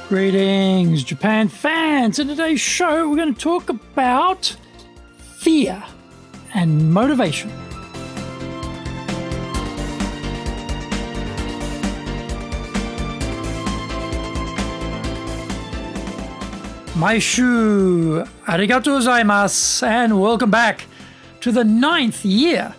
Greetings, Japan fans. In today's show, we're going to talk about fear and motivation. Maishu, arigatou gozaimasu, and welcome back to the 9th year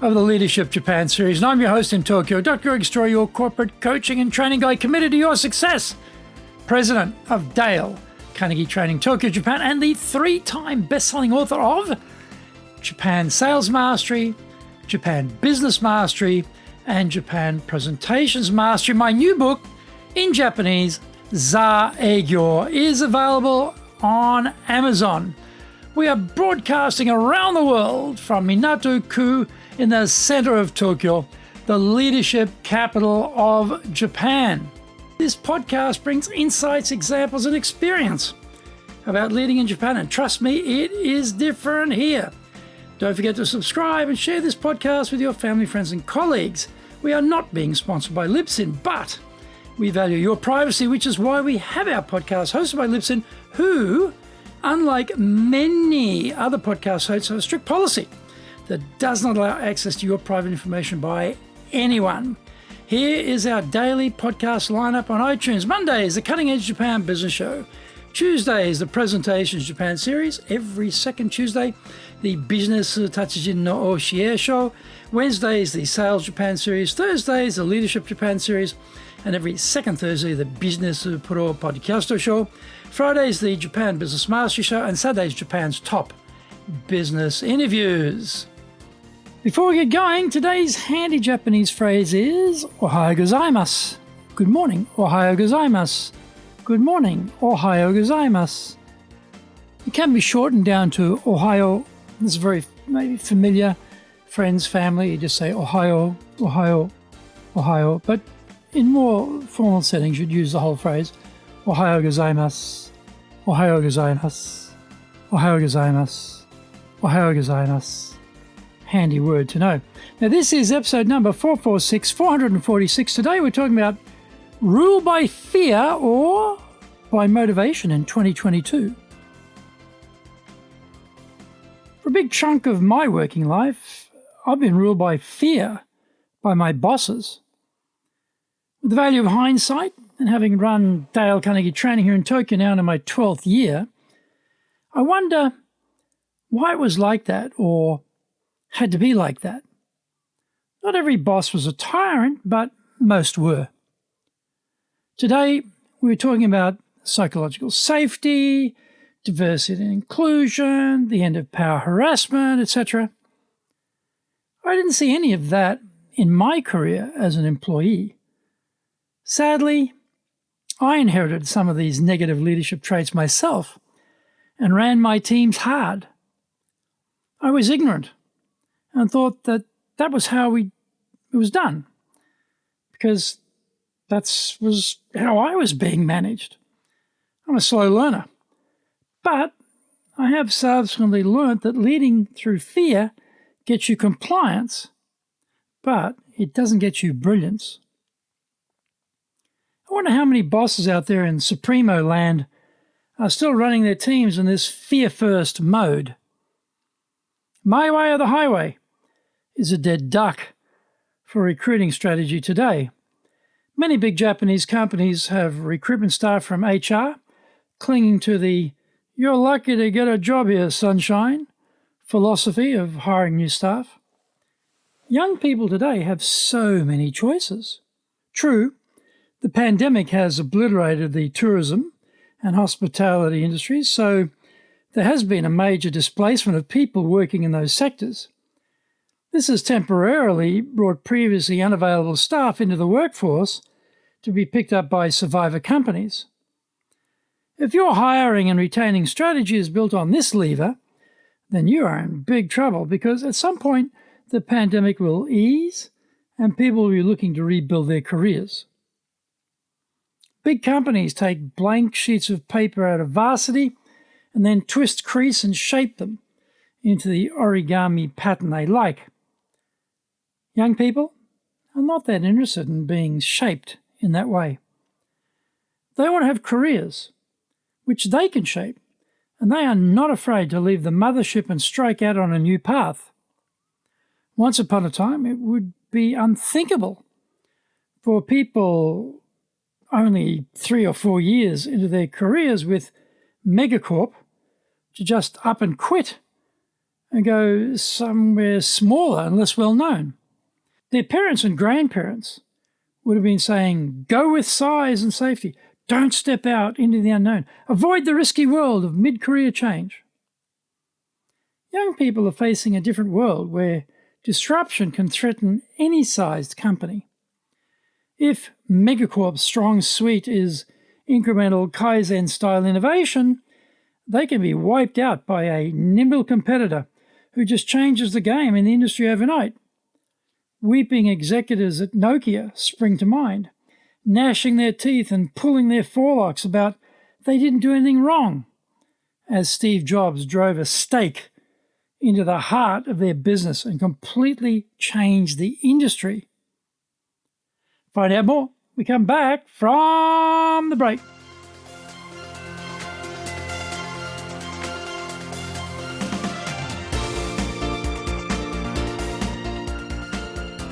of the Leadership Japan series. And I'm your host in Tokyo, Dr. Greg Story, your corporate coaching and training guy committed to your success. President of Dale Carnegie Training, Tokyo, Japan, and the 3-time best-selling author of Japan Sales Mastery, Japan Business Mastery, and Japan Presentations Mastery. My new book in Japanese, Za Eigyo, is available on Amazon. We are broadcasting around the world from Minato-ku in the center of Tokyo, the leadership capital of Japan. This podcast brings insights, examples, and experience about leading in Japan. And trust me, it is different here. Don't forget to subscribe and share this podcast with your family, friends, and colleagues. We are not being sponsored by Libsyn, but we value your privacy, which is why we have our podcast hosted by Libsyn, who, unlike many other podcast hosts, have a strict policy that does not allow access to your private information by anyone. Here is our daily podcast lineup on iTunes. Mondays, the Cutting Edge Japan Business Show. Tuesdays, the Presentations Japan series. Every second Tuesday, the Business Tatsujin no Oshie Show. Wednesdays, the Sales Japan series. Thursdays, the Leadership Japan series. And every second Thursday, the Business Pro Podcast Show. Fridays, the Japan Business Mastery Show. And Saturdays, Japan's top business interviews. Before we get going, today's handy Japanese phrase is Ohayo gozaimasu. Good morning, Ohayo gozaimasu. Good morning, Ohayo gozaimasu. It can be shortened down to Ohayo. This is very maybe familiar. Friends, family, you just say Ohayo, Ohayo, Ohayo. But in more formal settings, you'd use the whole phrase Ohayo gozaimasu, Ohayo gozaimasu, Ohayo gozaimasu, Ohayo gozaimasu. Handy word to know. Now, this is episode number 446. Today we're talking about rule by fear or by motivation in 2022. For a big chunk of my working life, I've been ruled by fear by my bosses. With the value of hindsight and having run Dale Carnegie Training here in Tokyo now in my 12th year, I wonder why it was like that or had to be like that. Not every boss was a tyrant, but most were. Today, we're talking about psychological safety, diversity and inclusion, the end of power harassment, etc. I didn't see any of that in my career as an employee. Sadly, I inherited some of these negative leadership traits myself and ran my teams hard. I was ignorant and thought that was how it was done, because that was how I was being managed. I'm a slow learner. But I have subsequently learned that leading through fear gets you compliance, but it doesn't get you brilliance. I wonder how many bosses out there in supremo land are still running their teams in this fear-first mode. My way or the highway is a dead duck for recruiting strategy today. Many big Japanese companies have recruitment staff from HR clinging to the "you're lucky to get a job here, sunshine" philosophy of hiring new staff. Young people today have so many choices. True, the pandemic has obliterated the tourism and hospitality industries, so there has been a major displacement of people working in those sectors. This has temporarily brought previously unavailable staff into the workforce to be picked up by survivor companies. If your hiring and retaining strategy is built on this lever, then you are in big trouble, because at some point the pandemic will ease and people will be looking to rebuild their careers. Big companies take blank sheets of paper out of varsity and then twist, crease, and shape them into the origami pattern they like. Young people are not that interested in being shaped in that way. They want to have careers which they can shape, and they are not afraid to leave the mothership and strike out on a new path. Once upon a time, it would be unthinkable for people only 3 or 4 years into their careers with megacorp to just up and quit and go somewhere smaller and less well known. Their parents and grandparents would have been saying, go with size and safety. Don't step out into the unknown. Avoid the risky world of mid-career change. Young people are facing a different world where disruption can threaten any sized company. If Megacorp's strong suite is incremental Kaizen-style innovation, they can be wiped out by a nimble competitor who just changes the game in the industry overnight. Weeping executives at Nokia spring to mind, gnashing their teeth and pulling their forelocks about they didn't do anything wrong, as Steve Jobs drove a stake into the heart of their business and completely changed the industry. Find out more. We come back from the break.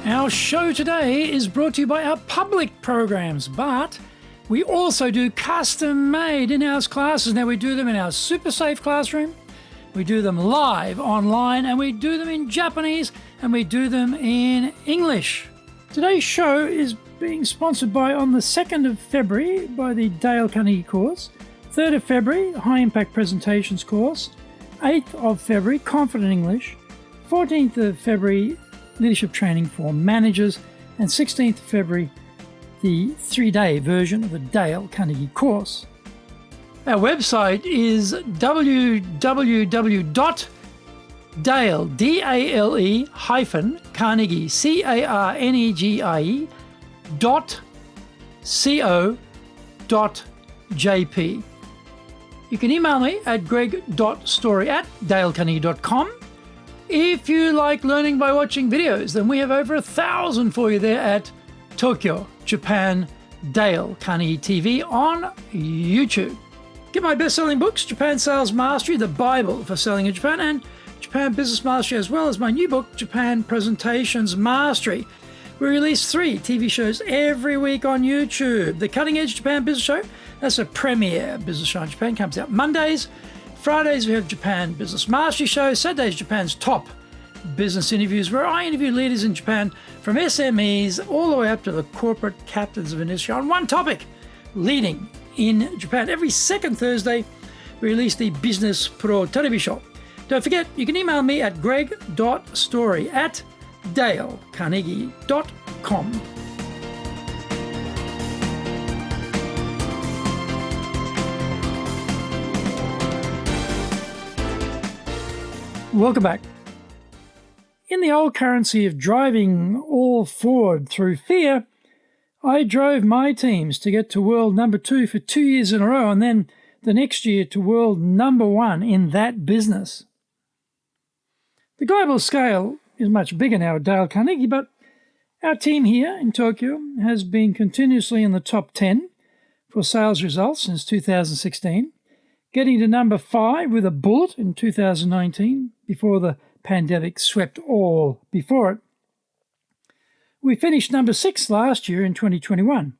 Our show today is brought to you by our public programs, but we also do custom-made in-house classes. Now, we do them in our super safe classroom, we do them live online, and we do them in Japanese, and we do them in English. Today's show is being sponsored by, on the 2nd of February, by the Dale Carnegie course, 3rd of February, High Impact Presentations course, 8th of February, Confident English, 14th of February, Leadership Training for Managers, and 16th of February, the 3-day version of the Dale Carnegie course. Our website is www.dale, D-A-L-E hyphen Carnegie, C-A-R-N-E-G-I-E .co.jp. You can email me at greg.story@dalecarnegie.com. If you like learning by watching videos, then we have over 1,000 for you there at Tokyo, Japan, Dale Carnegie TV on YouTube. Get my best-selling books, Japan Sales Mastery, the Bible for selling in Japan, and Japan Business Mastery, as well as my new book, Japan Presentations Mastery. We release 3 TV shows every week on YouTube. The Cutting Edge Japan Business Show, that's a premier business show in Japan, comes out Mondays. Fridays, we have Japan Business Mastery Show. Saturdays, Japan's top business interviews, where I interview leaders in Japan from SMEs all the way up to the corporate captains of industry on one topic, leading in Japan. Every second Thursday, we release the Business Pro Television Show. Don't forget, you can email me at greg.story@dalecarnegie.com. Welcome back. In the old currency of driving all forward through fear, I drove my teams to get to world number 2 for 2 years in a row, and then the next year to world number 1 in that business. The global scale is much bigger now at Dale Carnegie, but our team here in Tokyo has been continuously in the top 10 for sales results since 2016, getting to number 5 with a bullet in 2019 before the pandemic swept all before it. We finished number 6 last year in 2021.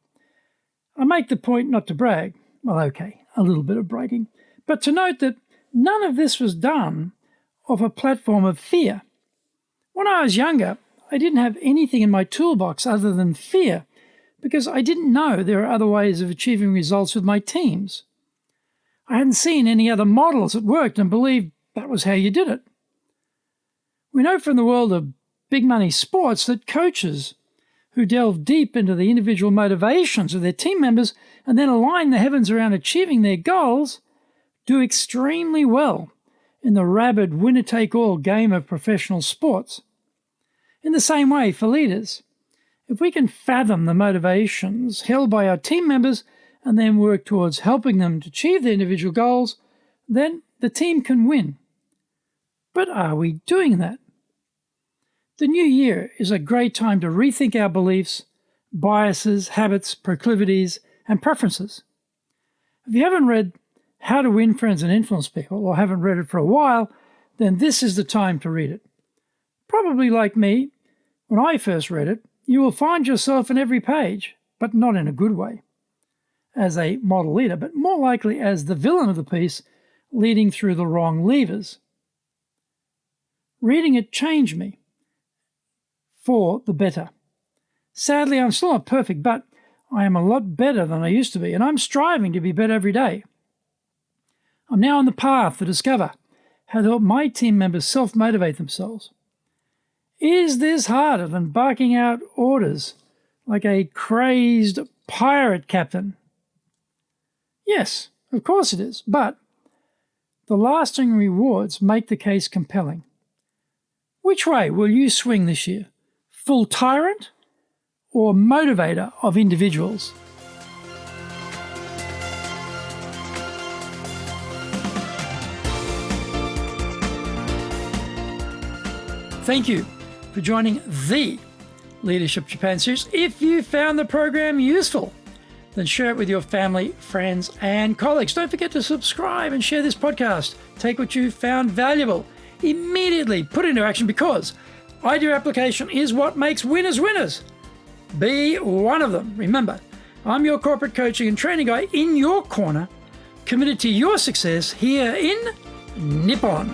I make the point not to brag, well, okay, a little bit of bragging, but to note that none of this was done off a platform of fear. When I was younger, I didn't have anything in my toolbox other than fear, because I didn't know there are other ways of achieving results with my teams. I hadn't seen any other models that worked and believed that was how you did it. We know from the world of big money sports that coaches who delve deep into the individual motivations of their team members and then align the heavens around achieving their goals do extremely well in the rabid winner-take-all game of professional sports. In the same way, for leaders, if we can fathom the motivations held by our team members and then work towards helping them to achieve their individual goals, then the team can win. But are we doing that? The new year is a great time to rethink our beliefs, biases, habits, proclivities, and preferences. If you haven't read How to Win Friends and Influence People, or haven't read it for a while, then this is the time to read it. Probably like me, when I first read it, you will find yourself in every page, but not in a good way, as a model leader, but more likely as the villain of the piece, leading through the wrong levers. Reading it changed me for the better. Sadly, I'm still not perfect, but I am a lot better than I used to be, and I'm striving to be better every day. I'm now on the path to discover how to help my team members self-motivate themselves. Is this harder than barking out orders like a crazed pirate captain? Yes, of course it is, but the lasting rewards make the case compelling. Which way will you swing this year? Full tyrant or motivator of individuals? Thank you for joining the Leadership Japan series. If you found the program useful, then share it with your family, friends, and colleagues. Don't forget to subscribe and share this podcast. Take what you found valuable, immediately put it into action, because idea application is what makes winners winners. Be one of them. Remember, I'm your corporate coaching and training guy in your corner, committed to your success here in Nippon.